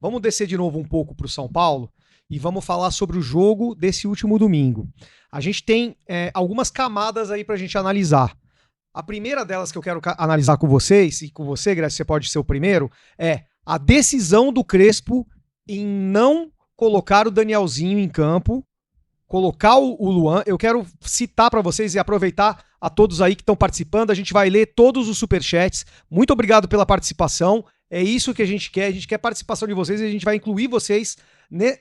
Vamos descer de novo um pouco para o São Paulo e vamos falar sobre o jogo desse último domingo. A gente tem algumas camadas aí para a gente analisar. A primeira delas que eu quero analisar com vocês, e com você, Grécia, você pode ser o primeiro, é a decisão do Crespo em não colocar o Danielzinho em campo, colocar o Luan. Eu quero citar para vocês e aproveitar a todos aí que estão participando. A gente vai ler todos os superchats. Muito obrigado pela participação. É isso que a gente quer participação de vocês e a gente vai incluir vocês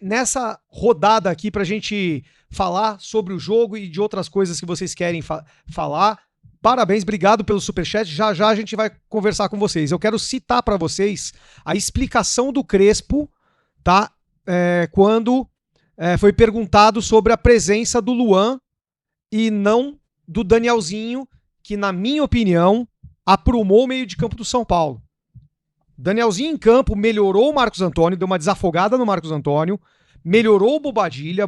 nessa rodada aqui pra gente falar sobre o jogo e de outras coisas que vocês querem falar. Parabéns, obrigado pelo superchat, já a gente vai conversar com vocês. Eu quero citar pra vocês a explicação do Crespo, tá? Quando foi perguntado sobre a presença do Luan e não do Danielzinho, que na minha opinião aprumou o meio de campo do São Paulo. Danielzinho em campo melhorou o Marcos Antônio, deu uma desafogada no Marcos Antônio, melhorou o Bobadilla,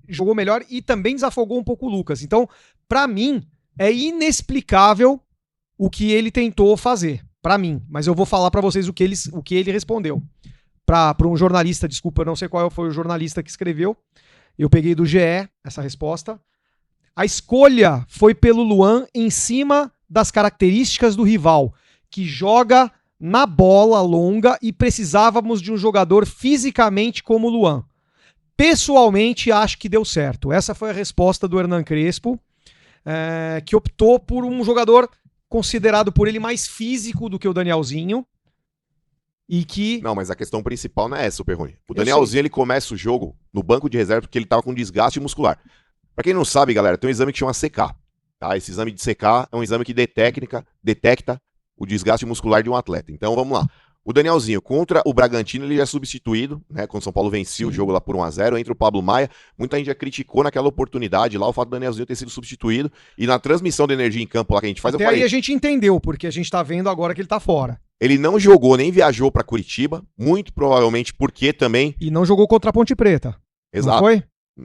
jogou melhor e também desafogou um pouco o Lucas. Então, pra mim, é inexplicável o que ele tentou fazer, pra mim. Mas eu vou falar pra vocês o que ele respondeu. Pra um jornalista, desculpa, eu não sei qual foi o jornalista que escreveu, eu peguei do GE essa resposta. A escolha foi pelo Luan em cima das características do rival, que joga na bola longa e precisávamos de um jogador fisicamente como o Luan. Pessoalmente, acho que deu certo. Essa foi a resposta do Hernan Crespo, que optou por um jogador considerado por ele mais físico do que o Danielzinho. E que... Não, mas a questão principal não é essa, Perrone. O Danielzinho, ele começa o jogo no banco de reserva porque ele tava com desgaste muscular. Pra quem não sabe, galera, tem um exame que chama CK. Tá? Esse exame de CK é um exame que detecta o desgaste muscular de um atleta. Então, vamos lá. O Danielzinho, contra o Bragantino, ele já é substituído, né? Quando o São Paulo vencia o jogo lá por 1-0, entra o Pablo Maia. Muita gente já criticou naquela oportunidade lá o fato do Danielzinho ter sido substituído. E na transmissão de energia em campo lá que a gente faz, até eu falei... aí a gente entendeu, porque a gente tá vendo agora que ele tá fora. Ele não jogou, nem viajou pra Curitiba, muito provavelmente porque também... E não jogou contra a Ponte Preta. Exato. Não foi?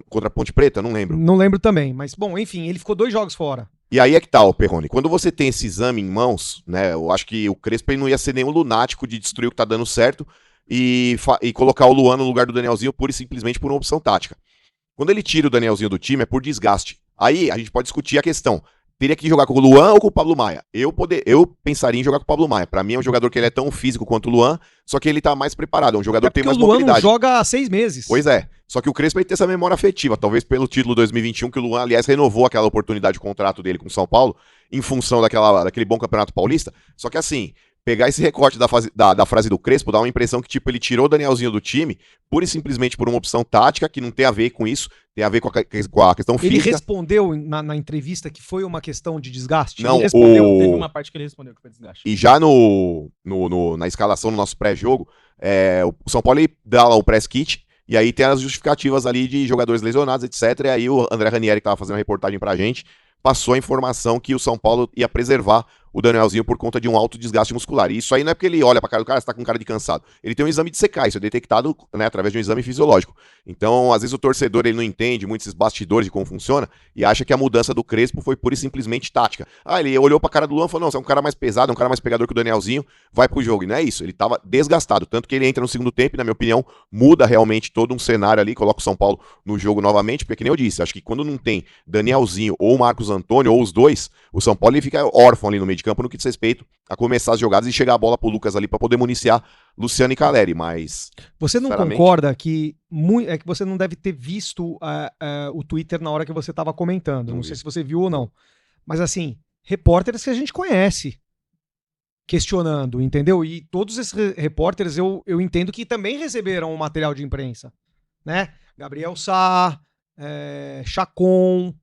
Contra a Ponte Preta? Não lembro. Não lembro também, mas bom, enfim, ele ficou 2 jogos fora. E aí é que tá, ó, Perrone, quando você tem esse exame em mãos, né, eu acho que o Crespo ele não ia ser nenhum lunático de destruir o que tá dando certo e colocar o Luan no lugar do Danielzinho pura e simplesmente por uma opção tática. Quando ele tira o Danielzinho do time é por desgaste. Aí a gente pode discutir a questão, teria que jogar com o Luan ou com o Pablo Maia? Eu pensaria em jogar com o Pablo Maia. Pra mim é um jogador que ele é tão físico quanto o Luan, só que ele tá mais preparado, é um jogador que tem mais mobilidade. O Luan não joga há 6 meses. Pois é, só que o Crespo ele tem essa memória afetiva, talvez pelo título 2021, que o Luan, aliás, renovou aquela oportunidade de contrato dele com o São Paulo, em função daquele bom Campeonato Paulista, só que assim... Pegar esse recorte da frase do Crespo dá uma impressão que, tipo, ele tirou o Danielzinho do time pura e simplesmente por uma opção tática que não tem a ver com isso, tem a ver com a questão física. Ele respondeu na entrevista que foi uma questão de desgaste? Não, ele respondeu, teve uma parte que ele respondeu que foi desgaste. E já na escalação do nosso pré-jogo, o São Paulo ele dá lá o press kit, e aí tem as justificativas ali de jogadores lesionados, etc. E aí o André Ranieri, que tava fazendo a reportagem pra gente, passou a informação que o São Paulo ia preservar o Danielzinho por conta de um alto desgaste muscular. E isso aí não é porque ele olha pra cara do cara, você tá com cara de cansado. Ele tem um exame de CK, isso é detectado, né, através de um exame fisiológico. Então, às vezes o torcedor ele não entende muito esses bastidores de como funciona e acha que a mudança do Crespo foi pura e simplesmente tática. Ele olhou pra cara do Luan e falou, não, você é um cara mais pesado, é um cara mais pegador que o Danielzinho, vai pro jogo. E não é isso, ele tava desgastado. Tanto que ele entra no segundo tempo e, na minha opinião, muda realmente todo um cenário ali, coloca o São Paulo no jogo novamente, porque, que nem eu disse, acho que quando não tem Danielzinho ou Marcos Antônio, ou os dois, o São Paulo ele fica órfão ali no meio de campo no que diz respeito a começar as jogadas e chegar a bola pro Lucas ali pra poder municiar Luciano e Caleri, mas... Você não concorda que é que você não deve ter visto o Twitter na hora que você tava comentando, não sei se você viu ou não, mas assim, repórteres que a gente conhece questionando, entendeu? E todos esses repórteres eu entendo que também receberam o material de imprensa, né? Gabriel Sá, Chacon...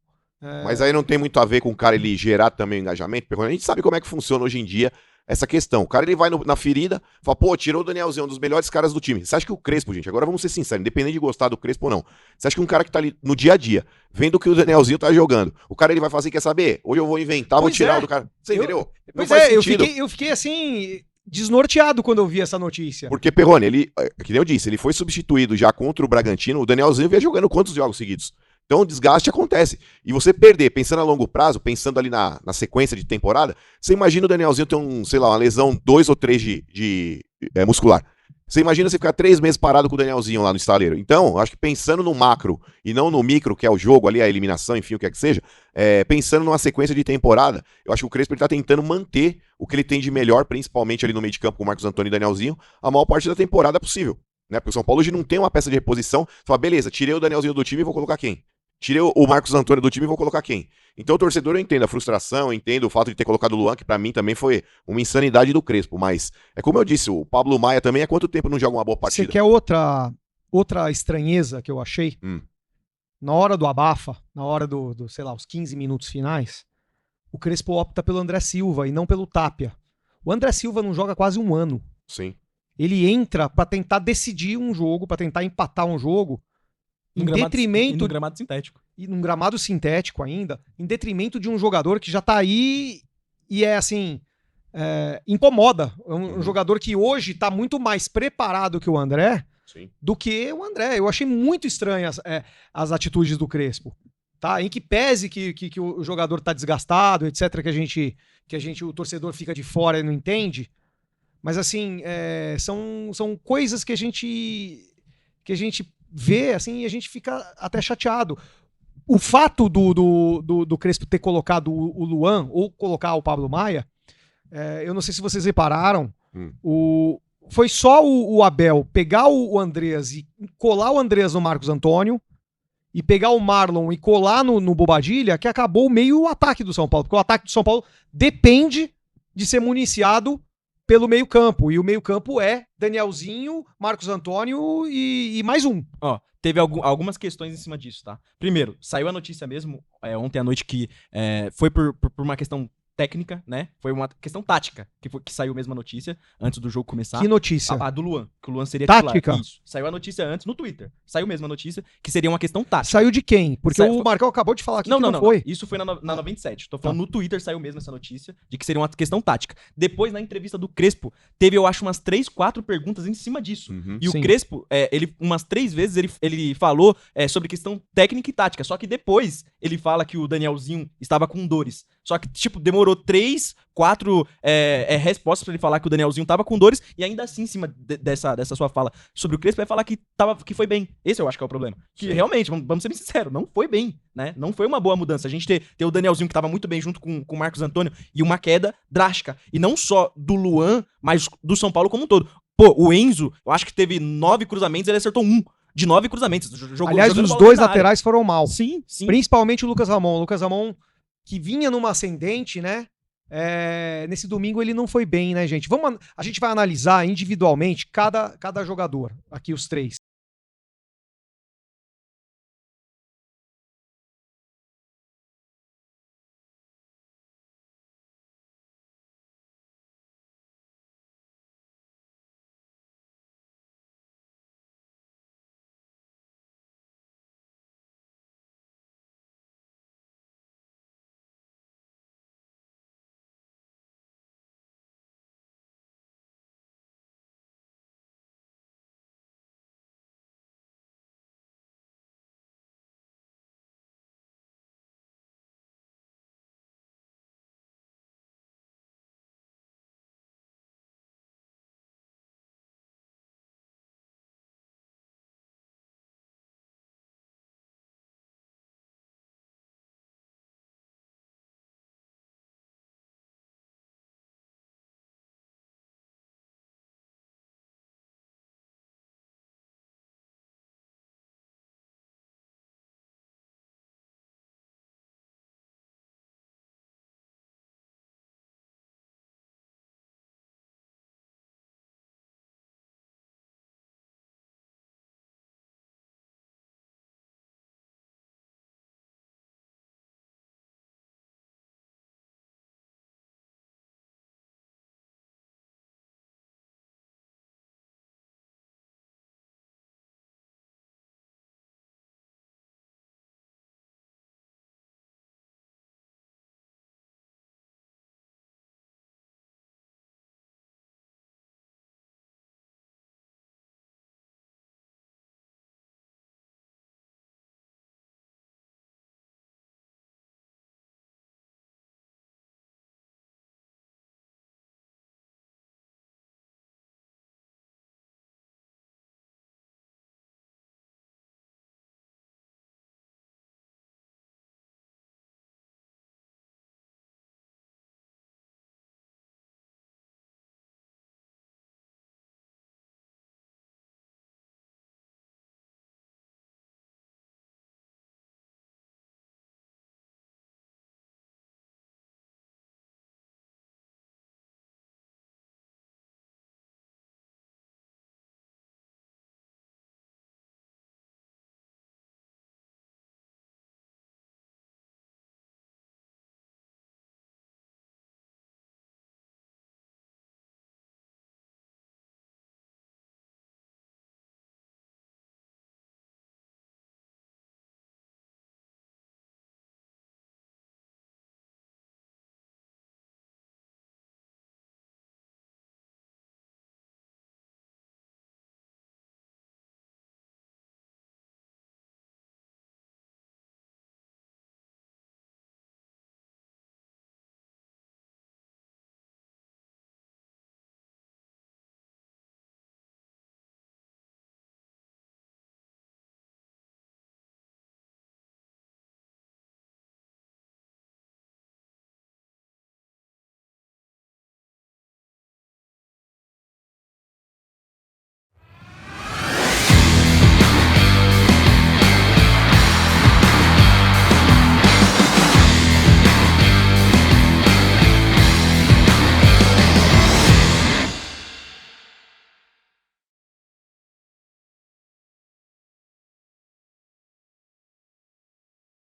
Mas aí não tem muito a ver com o cara ele gerar também o engajamento, porque a gente sabe como é que funciona hoje em dia essa questão. O cara ele vai na ferida, fala, pô, tirou o Danielzinho, um dos melhores caras do time. Você acha que o Crespo, gente, agora vamos ser sinceros, independente de gostar do Crespo ou não, você acha que um cara que tá ali no dia a dia, vendo que o Danielzinho tá jogando, o cara ele vai fazer, quer saber? Hoje eu vou inventar, vou tirar o do cara. Você entendeu? Pois eu fiquei assim... desnorteado quando eu vi essa notícia. Porque, Perrone, ele, que nem eu disse, ele foi substituído já contra o Bragantino, o Danielzinho veio jogando quantos jogos seguidos? Então o desgaste acontece. E você perder, pensando a longo prazo, pensando ali na sequência de temporada, você imagina o Danielzinho ter uma lesão 2 ou 3 muscular. Você imagina você ficar 3 meses parado com o Danielzinho lá no estaleiro. Então, acho que pensando no macro e não no micro, que é o jogo ali, a eliminação, enfim, o que é que seja, pensando numa sequência de temporada, eu acho que o Crespo ele tá tentando manter o que ele tem de melhor, principalmente ali no meio de campo com o Marcos Antônio e Danielzinho, a maior parte da temporada possível. Né? Porque o São Paulo hoje não tem uma peça de reposição. Você fala, beleza, tirei o Danielzinho do time e vou colocar quem? Tirei o Marcos Antônio do time e vou colocar quem? Então o torcedor, eu entendo a frustração, eu entendo o fato de ter colocado o Luan, que pra mim também foi uma insanidade do Crespo, mas é como eu disse, o Pablo Maia também há quanto tempo não joga uma boa partida? Você quer outra estranheza que eu achei? Na hora do abafa, na hora sei lá, os 15 minutos finais, o Crespo opta pelo André Silva e não pelo Tapia. O André Silva não joga quase um ano. Sim. Ele entra pra tentar decidir um jogo, pra tentar empatar um jogo, em detrimento... No gramado sintético. E num gramado sintético ainda, em detrimento de um jogador que já tá aí e é assim, incomoda. É um jogador que hoje tá muito mais preparado que o André. Sim. Do que o André. Eu achei muito estranhas as atitudes do Crespo. Tá? Em que pese que o jogador tá desgastado, etc., que o torcedor fica de fora e não entende. Mas assim, são coisas que a gente vê assim, e a gente fica até chateado. O fato do Crespo ter colocado o Luan ou colocar o Pablo Maia, eu não sei se vocês repararam, foi só o Abel pegar o Andreas e colar o Andreas no Marcos Antônio e pegar o Marlon e colar no Bobadilha que acabou meio o ataque do São Paulo, porque o ataque do São Paulo depende de ser municiado pelo meio-campo, e o meio-campo é Danielzinho, Marcos Antônio e mais um. Ó, teve algumas questões em cima disso, tá? Primeiro, saiu a notícia mesmo, ontem à noite, que foi por uma questão técnica, né? Foi uma questão tática, que saiu mesmo a notícia, antes do jogo começar. Que notícia? A do Luan, que o Luan seria tática? Titular. Isso. Saiu a notícia antes no Twitter. Saiu mesmo a notícia, que seria uma questão tática. Saiu de quem? Porque o Marcão acabou de falar aqui que não foi. Isso foi na 97. Tô falando no Twitter, saiu mesmo essa notícia, de que seria uma questão tática. Depois, na entrevista do Crespo, teve, eu acho, umas 3, 4 perguntas em cima disso. E Sim. O Crespo, umas 3 vezes, ele falou sobre questão técnica e tática. Só que depois, ele fala que o Danielzinho estava com dores. Só que, demorou 3, 4 respostas pra ele falar que o Danielzinho tava com dores, e ainda assim, em cima dessa sua fala sobre o Crespo, vai falar que foi bem. Esse eu acho que é o problema. Que Sim. Realmente, vamos ser bem sinceros, não foi bem, né? Não foi uma boa mudança. A gente ter o Danielzinho, que tava muito bem junto com o Marcos Antônio, e uma queda drástica. E não só do Luan, mas do São Paulo como um todo. Pô, o Enzo, eu acho que teve 9 cruzamentos, ele acertou 1 de 9 cruzamentos. Aliás, os 2 laterais foram mal. Sim. Principalmente o Lucas Ramon. O Lucas Ramon, que vinha numa ascendente, né? Nesse domingo ele não foi bem, né, gente? A gente vai analisar individualmente cada jogador, aqui os 3.